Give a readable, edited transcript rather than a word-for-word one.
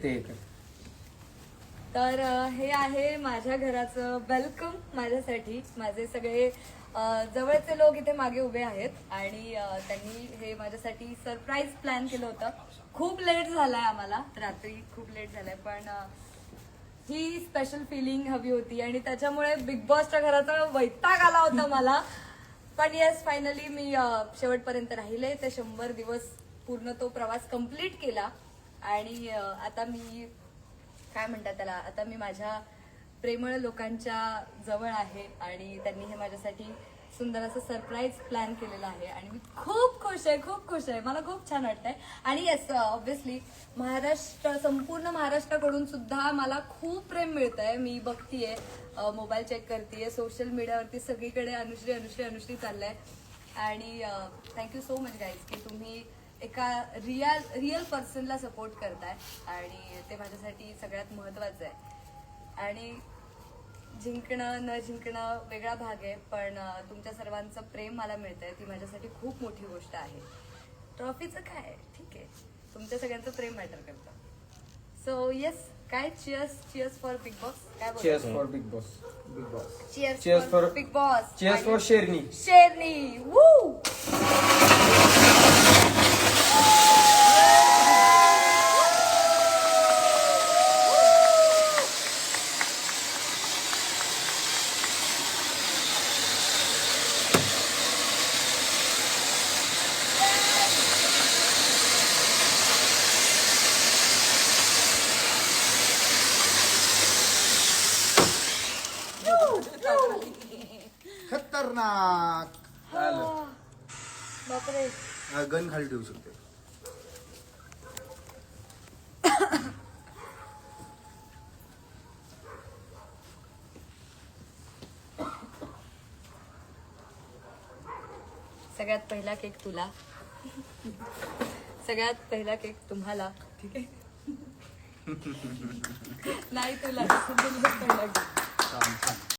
ते एक आहे. तर हे आहे माझ्या घराचं वेलकम माझ्यासाठी. माझे सगळे जवळचे लोक इथे मागे उभे आहेत आणि त्यांनी हे माझ्यासाठी सरप्राईज प्लॅन केलं होतं. खूप लेट झालाय आम्हाला, रात्री खूप लेट झालाय, पण ही स्पेशल फिलिंग हवी होती आणि त्याच्यामुळे बिग बॉसच्या घराचा वैताग आला होता मला. पण येस, फायनली मी शेवटपर्यंत राहिले. ते 100 दिवस पूर्ण तो प्रवास कम्प्लीट केला आणि आता मी काय म्हणतात त्याला, आता मी माझ्या प्रेमळ लोकांच्या जवळ आहे आणि त्यांनी हे माझ्यासाठी सुंदर असं सरप्राईज प्लॅन केलेलं आहे आणि मी खूप खुश आहे, खूप खुश आहे. मला खूप छान वाटतंय. आणि येस, ऑब्व्हियसली संपूर्ण महाराष्ट्राकडून सुद्धा मला खूप प्रेम मिळतंय. मी बघतीये, मोबाईल चेक करतेय, सोशल मीडियावरती सगळीकडे अनुश्री अनुश्री अनुश्री चाललंय. आणि थँक्यू सो मच गाईज की तुम्ही एका रिअल पर्सनला सपोर्ट करताय आणि ते माझ्यासाठी सगळ्यात महत्वाचं आहे. आणि जिंकणं न जिंकणं वेगळा भाग आहे, पण तुमच्या सर्वांचं प्रेम मला मिळतंय, ती माझ्यासाठी खूप मोठी गोष्ट आहे. ट्रॉफीचं काय, ठीक आहे, तुमच्या सगळ्यांचं प्रेम मॅटर करतं. सो येस, काय चिअर्स फॉर बिग बॉस. काय बोलतो? Cheers for Bigg Boss. Cheers for Bigg Boss. Cheers for शेरनी. शेरनी. वू. खतरनाक. बापरे. गन खाली ठेवू शकते. सगळ्यात पहिला केक तुला, सगळ्यात पहिला केक तुम्हाला, ठीक आहे. नाही तुला पहिला केक.